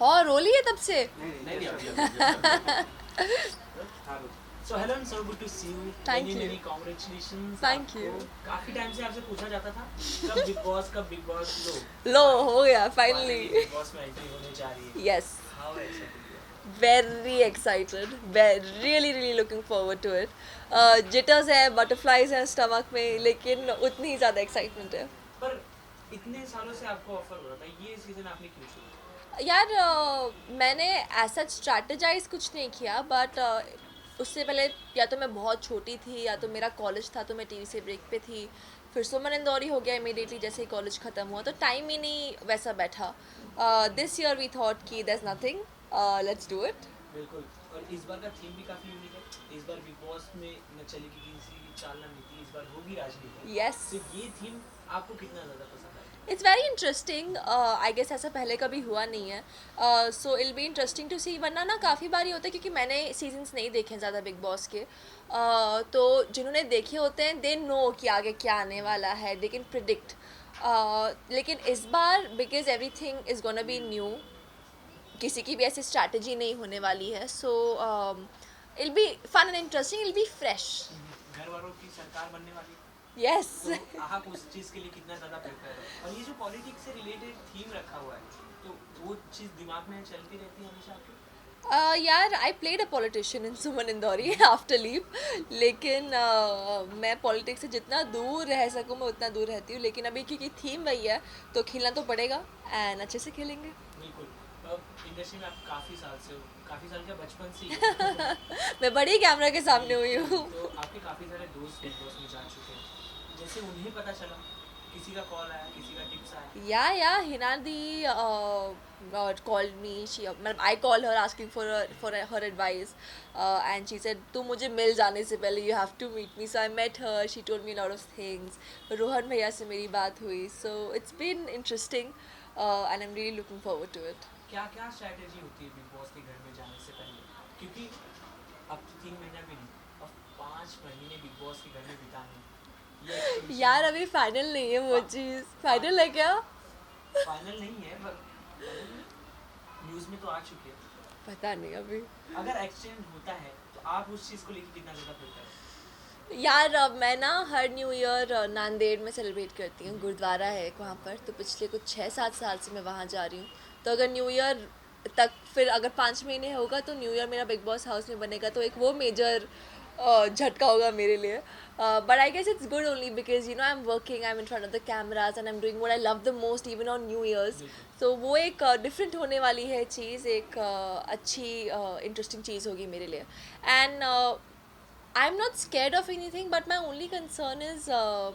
हाँ रो ली है तब से। नहीं नहीं अभी so hello and so good to see you. Thank many you. Many congratulations. Thank आपको you. काफी टाइम से आपसे पूछा जाता था कब बिग बॉस लो लो हो गया फाइनली finally. बिग बॉस में एंट्री होने जा रही है। Yes. How excited you are? Very excited. Really looking forward to it. Jitters है, butterflies हैं stomach में, लेकिन उतनी ही ज़्यादा excitement है. पर इतने सालों से आपको ऑफर हो रहा था, ये सीजन आपने क्यों चुना? यार मैंने ऐसा स्ट्रैटेजाइज कुछ नहीं किया बट उससे पहले या तो मैं बहुत छोटी थी या तो मेरा कॉलेज था तो मैं टीवी से ब्रेक पे थी, फिर सुमन इंदौरी हो गया इमीडिएटली जैसे ही कॉलेज ख़त्म हुआ, तो टाइम ही नहीं वैसा बैठा. दिस ईयर वी थॉट कि there is nothing, let's do it. बिल्कुल। और इस बार का थीम भी काफी यूनिक है। इस बार बिग बॉस में न चलेगी किसी की चाल न नीति, इस बार होगी राजनीति। यस. तो ये थीम आपको कितना ज्यादा पसंद आया? It's very interesting. I guess ऐसा पहले कभी हुआ नहीं है, so ill be interesting to see. वरना ना काफ़ी बार ये होता है क्योंकि मैंने सीजन्स नहीं देखे हैं ज़्यादा बिग बॉस के, तो जिन्होंने देखे होते हैं दे नो कि आगे क्या आने वाला है, दे कैन प्रिडिक्ट. लेकिन इस बार because everything is gonna be new, किसी की भी ऐसी स्ट्रैटेजी नहीं होने वाली है, so ill be fun and interesting, I'll be fresh. घर वालों की सरकार बनने वाली है। यस. तो आप उस चीज के लिए कितना ज्यादा प्रिपेयर हो? और ये जो पॉलिटिक्स से रिलेटेड थीम रखा हुआ है, तो वो चीज दिमाग में चलती रहती है हमेशा आपके? यार I played a politician in Suman Indori after leave, लेकिन मैं पॉलिटिक्स से जितना दूर रह सकूँ मैं उतना दूर रहती हूँ, लेकिन अभी क्योंकि थीम वही है तो खेलना तो पड़ेगा एंड अच्छे से खेलेंगे. बिल्कुल। अब इंडस्ट्री में आप काफी साल से हो, काफी साल क्या बचपन से ही हो। मैं बड़ी कैमरा के सामने हुई हूँ. तो आपके काफी सारे दोस्त बिग बॉस में जा चुके हैं, जैसे उन्हें पता चला, किसी का कॉल आया, किसी का टिप्स आया? Yeah, Hinadi called me. I called her asking for her advice, and she said, "तू मुझे मिल जाने से पहले you have to meet me." So I met her. She told me a lot of things. Rohan भैया से मेरी बात हुई. So it's been interesting, and I'm really looking forward to it. क्या क्या स्ट्रैटेजी होती है बिग बॉस के घर में जाने से पहले? क्योंकि अब तो 3 महीना भी नहीं, अब 5 महीने बिग बॉस के घर में बिताने ये extension यार अभी फाइनल नहीं है वो चीज़. फाइनल है क्या? फाइनल नहीं है, पर न्यूज में तो आ चुकी है। पता नहीं अभी. अगर एक्सचेंज होता है तो आप उस चीज को लेकर कितना ज्यादा प्रिपेयर हो? यार मैं ना हर न्यू ईयर नांदेड़ में सेलिब्रेट करती हूँ. गुरुद्वारा है एक वहाँ पर, तो पिछले कुछ 6-7 साल से मैं वहाँ जा रही हूँ. तो अगर न्यू ईयर तक, फिर अगर 5 महीने होगा तो न्यू ईयर मेरा बिग बॉस हाउस में बनेगा, तो एक वो मेजर झटका होगा मेरे लिए. But I guess it's good only because you know I am working, I am in front of the cameras and I am doing what I love the most even on new years. तो वो एक different होने वाली है चीज़, एक अच्छी interesting चीज़ होगी मेरे लिए. And I'm not scared of anything, but my only concern is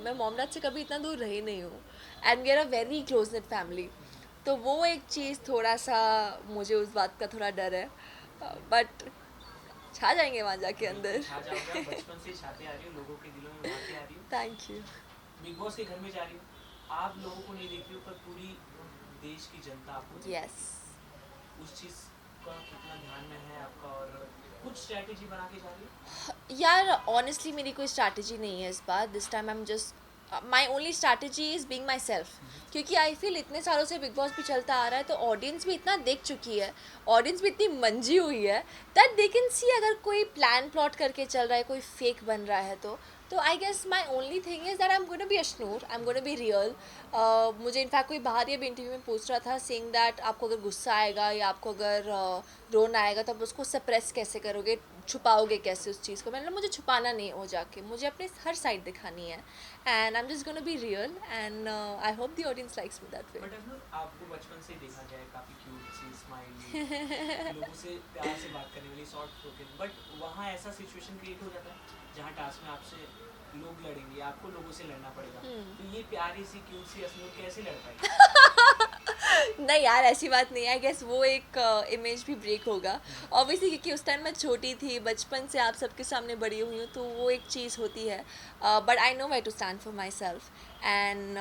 मैं मॉम डैड से कभी इतना दूर रही नहीं हूँ and we are a very close knit family. तो वो एक चीज़ थोड़ा सा मुझे उस बात का थोड़ा डर है, बट छा जाएंगे वहाँ जाके अंदर. छा जाओगे, बचपन से छाते आ रही हो, लोगों के दिलों में उभारते आ रही हो। Thank you. बिग बॉस के घर में जा रही हो, आप लोगों को नहीं देख रही हो, पर पूरी देश की जनता आपको देख रही है। यस. उस चीज का कितना ध्यान में है आपका, और कुछ स्ट्रैटेजी बना के जा रही हो? यार ऑनेस्टली मेरी कोई स्ट्रैटेजी नहीं है इस बार. This time I am just my only strategy is being myself, क्योंकि आई फील इतने सालों से बिग बॉस भी चलता आ रहा है तो ऑडियंस भी इतना देख चुकी है, ऑडियंस भी इतनी मंजी हुई है दैट दे कैन सी अगर कोई प्लान प्लॉट करके चल रहा है, कोई फेक बन रहा है तो I guess my only thing is that I am gonna be Ashnoor, I am gonna be real. मुझे इनफैक्ट कोई बाहर ये भी इंटरव्यू में पूछ रहा था सेइंग दैट आपको अगर गुस्सा आएगा या आपको अगर रोना आएगा तो आप उसको सप्रेस कैसे करोगे, छुपाओगे कैसे उस चीज़ को. मैंने मुझे छुपाना नहीं हो जाके, मुझे अपने हर साइड दिखानी है and I am just gonna be real and I hope the audience likes me that way. But अगर आपको बचपन से ही देखा जाए, काफी क्यूट सी स्माइली, लोगों से प्यार से बात करने वाली, सॉफ्ट स्पोकन, बट वहाँ ऐसा सिचुएशन क्रिएट हो जाता है जहाँ टास्क में आपसे लोग लड़ेंगे, आपको लोगों से लड़ना पड़ेगा. तो ये प्यारी सी क्यूट सी असलियत कैसे लड़ पाएगी? नहीं यार ऐसी बात नहीं है. आई गेस वो एक इमेज भी ब्रेक होगा ऑब्वियसली, क्योंकि उस टाइम मैं छोटी थी, बचपन से आप सबके सामने बड़ी हुई हूँ, तो वो एक चीज़ होती है. But I know why to stand for myself and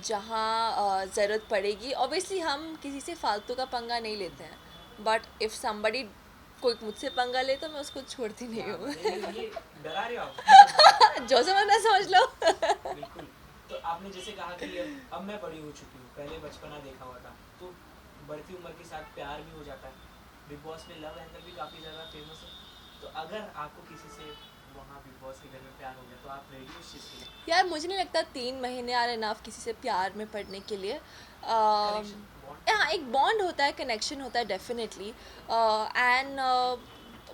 जहाँ ज़रूरत पड़ेगी ऑब्वियसली हम किसी से फालतू का पंगा नहीं लेते हैं, बट इफ़ समबडी कोई मुझसे पंगा ले तो मैं उसको छोड़ती नहीं हूँ. ये डरा रहे हो आप? जो समझना समझ लो. बिल्कुल. तो आपने जैसे कहा कि अब मैं बड़ी हो चुकी हूँ, पहले बचपना देखा हुआ था, तो बढ़ती उम्र के साथ प्यार भी हो जाता है। बिग बॉस में लव एंगल भी काफ़ी ज़्यादा फेमस है। तो अगर आपको किसी से वहाँ बिग बॉस के घर में प्यार हो गया तो आप रेडी हो उस चीज़ के लिए? यार मुझे नहीं लगता 3 महीने आर इनफ किसी से प्यार में पड़ने के लिए। Connection bond. हाँ, एक बॉन्ड होता है, कनेक्शन होता है डेफिनेटली। एंड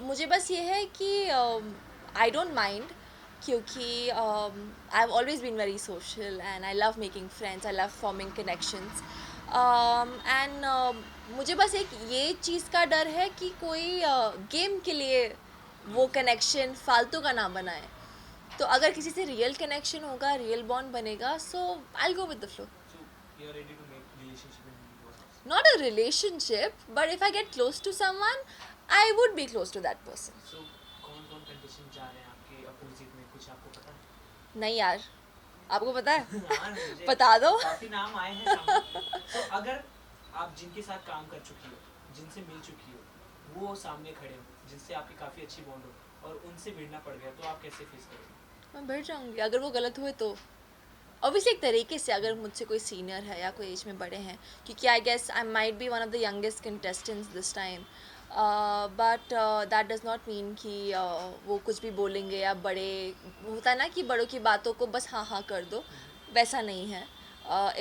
मुझे बस ये है कि आई डोंट माइंड, क्योंकि I have always been very social and I love making friends, I love forming connections. And मुझे बस एक ये चीज़ का डर है कि कोई गेम के लिए वो कनेक्शन फालतू का ना बनाए। तो अगर किसी से रियल कनेक्शन होगा, रियल बॉन्ड बनेगा, so I go with the flow. So you are ready to make relationship in Bigg Boss? Not a relationship, but if I get close to someone, I would be close to that person. सो कौन कौन contestant जा रहे हैं आपके opposite में, कुछ आपको पता है? नहीं यार, आपको पता है? हाँ, मुझे बता दो। काफी नाम आए हैं सामने। तो अगर आप जिनके साथ काम कर चुकी हो, जिनसे मिल चुकी हो, वो सामने खड़े हो, जिनसे आपकी काफी अच्छी बॉन्ड हो और उनसे भिड़ना पड़ गया, तो आप कैसे फेस करोगे? मैं बढ़ जाऊंगी अगर वो गलत हुए तो। ऑब्वियसली एक तरीके से, अगर मुझसे कोई सीनियर है या कोई एज में बड़े हैं, क्योंकि I guess I might be one of the youngest contestants this time, but that does not mean कि वो कुछ भी बोलेंगे या बड़े, होता है ना कि बड़ों की बातों को बस हाँ हाँ कर दो, वैसा नहीं है।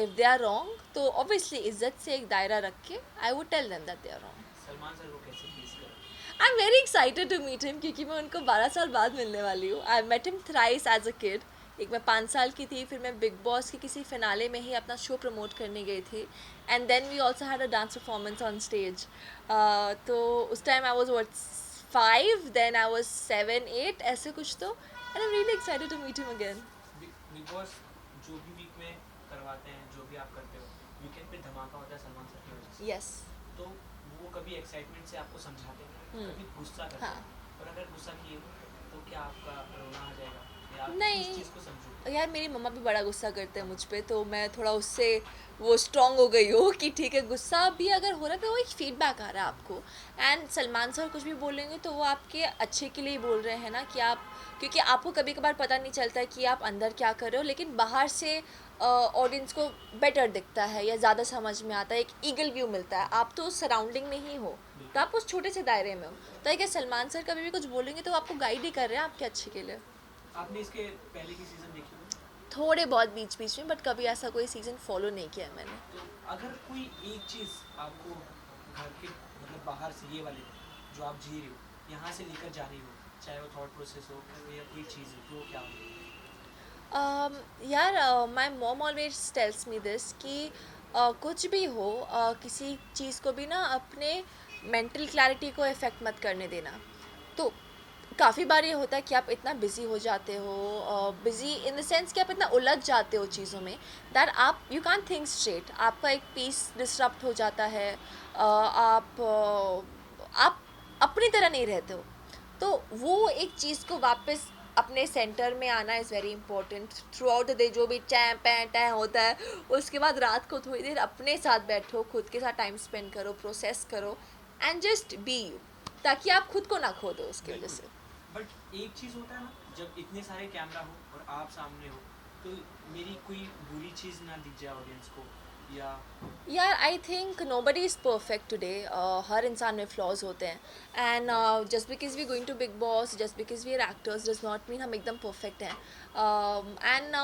इफ़ दे आर रॉन्ग तो ऑब्वियसली इज्जत से एक दायरा रख के I would tell them that they are wrong. Salman sir को कैसे फेस करोगे? I am very excited to meet him, क्योंकि मैं उनको 12 साल बाद मिलने वाली हूँ। I met him thrice as a kid. एक मैं 5 साल की थी, फिर मैं बिग बॉस के किसी फिनाले में ही अपना शो प्रमोट करने गई थी, and then we also had a dance performance on stage. तो उस time I was what 5, then I was 7 8 ऐसे कुछ तो, and I am really excited to meet him again. Bigg Boss जो भी वीक में करवाते हैं, जो भी आप करते हो, वीकेंड पे धमाका होता है सलमान सर की वजह से। यस। तो वो कभी एक्साइटमेंट से आपको समझाते हैं, कभी गुस्सा करते हाँ। हैं, और अगर गुस्सा किए तो क्या आपका रोना आ जाएगा, या आप नहीं। किस चीज़ को समझोगे? यार मेरी मम्मा भी बड़ा गुस्सा करते हैं मुझ पे, तो मैं थोड़ा उससे वो स्ट्रांग हो गई हूँ कि ठीक है, गुस्सा भी अगर हो रहा है तो वो एक फीडबैक आ रहा है आपको। एंड सलमान सर कुछ भी बोलेंगे तो वो आपके अच्छे के लिए ही बोल रहे हैं ना, कि आप, क्योंकि आपको कभी कभार पता नहीं चलता है कि आप अंदर क्या कर रहे हो, लेकिन बाहर से ऑडियंस को बेटर दिखता है या ज़्यादा समझ में आता है, एक ईगल व्यू मिलता है। आप तो उस सराउंडिंग में ही हो, तो आप उस छोटे से दायरे में हो। तो क्या सलमान सर कभी भी कुछ बोलेंगे तो वो आपको गाइड ही कर रहे हैं आपके अच्छे के लिए। आपने इसके पहले की सीजन देखी होगी, थोड़े बहुत बीच बीच में, बट कभी ऐसा कोई सीज़न फॉलो नहीं किया है मैंने। तो अगर कोई एक चीज़ आपको घर के मतलब बाहर से, ये वाले जो आप जी रहे हो, यहाँ से लेकर जानी हो, चाहे वो थॉट प्रोसेस हो या कोई चीज़ हो, तो वो क्या हो? यार my mom always tells me this कि कुछ भी हो, किसी चीज़ को भी ना अपने मेंटल क्लैरिटी को इफ़ेक्ट मत करने देना। तो काफ़ी बार ये होता है कि आप इतना बिज़ी हो जाते हो, बिज़ी इन द सेंस कि आप इतना उलझ जाते हो चीज़ों में, दैट आप यू कैन थिंक स्ट्रेट, आपका एक पीस डिस्टर्ब हो जाता है। आप अपनी तरह नहीं रहते हो। तो वो एक चीज़ को वापस अपने सेंटर में आना is very important through out the day. जो भी टैं होता है, उसके बाद रात को थोड़ी देर अपने साथ बैठो, खुद के साथ टाइम स्पेंड करो, प्रोसेस करो, एंड जस्ट बी यू, ताकि आप खुद को ना खो दो उसकी वजह से। बट एक चीज़ होता है ना, जब इतने सारे कैमरा हो और आप सामने हो, तो मेरी कोई बुरी चीज़ ना दिख जाए ऑडियंस को, या यार I think nobody is perfect today. हर इंसान में फ्लॉज होते हैं, and just because we going to Bigg Boss, just because we are actors, does not mean हम एकदम परफेक्ट हैं। एंड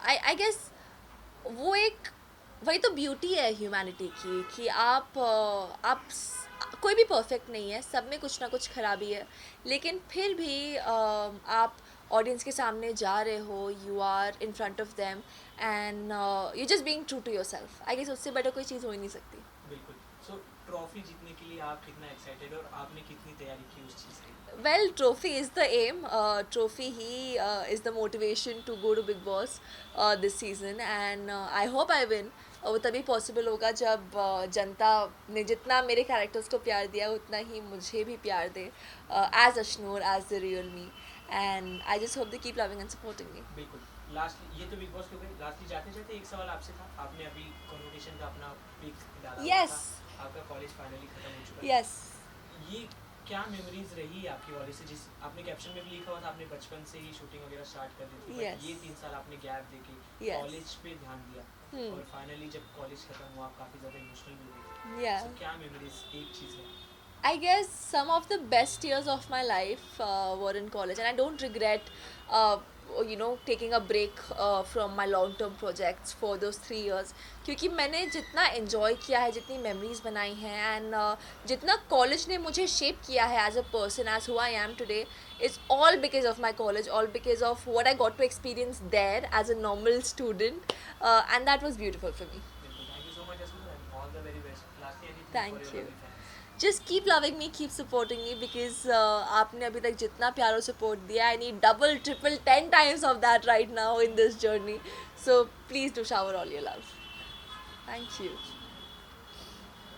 आई गेस वो एक, वही तो ब्यूटी है ह्यूमैनिटी की, कि कोई भी परफेक्ट नहीं है, सब में कुछ ना कुछ खराबी है, लेकिन फिर भी आप ऑडियंस के सामने जा रहे हो, you are in front of them, and you just being true to yourself. I guess उससे बेटर कोई चीज़ हो ही नहीं सकती। बिल्कुल। सो ट्रॉफी जीतने के लिए आप कितना एक्साइटेड, और आपने कितनी तैयारी की उस चीज़ की? Well, trophy is the aim. Trophy is the motivation to go to Big Boss this season, and I hope I win. वो तभी पॉसिबल होगा जब जनता ने जितना मेरे कैरेक्टर्स को प्यार दिया उतना ही मुझे भी प्यार दे, as Ashnoor, as the real me, and I just hope they keep loving and supporting me. बिल्कुल। लास्ट, ये तो बिग बॉस के हो गए, लास्टली जाते जाते एक सवाल आपसे था। आपने अभी कन्वर्सेशन का अपना पिक डाला हुआ Yes. था, आपका कॉलेज फाइनली खत्म हो चुका है। Yes. ये क्या मेमोरीज रही आपकी कॉलेज से? जिस आपने कैप्शन में भी लिखा हुआ था, आपने बचपन से ही शूटिंग वगैरह स्टार्ट कर दी थी, Yes. बट ये 3 साल आपने गैप देके Yes. कॉलेज पे ध्यान दिया, और फाइनली जब कॉलेज खत्म हुआ काफ़ी ज़्यादा इमोशनल भी हुई। या So, क्या मेमोरीज एक चीज़ है? I guess some of the best years of my life were in college, and I don't regret, uh, taking a break from my long-term projects for those 3 years. क्योंकि मैंने जितना enjoy किया है, जितनी memories बनाई हैं, and जितना college ने मुझे shape किया है as a person, as who I am today, is all because of my college, all because of what I got to experience there as a normal student, and that was beautiful for me. बिल्कुल, thank you so much Jasmeet and all the very best. Lastly anything for Thank your you. Lovely fans? Just keep loving me, keep supporting me, because आपने अभी तक जितना प्यार और support दिया, I need double, triple, 10 times of that right now in this journey. So please do shower all your love. Thank you.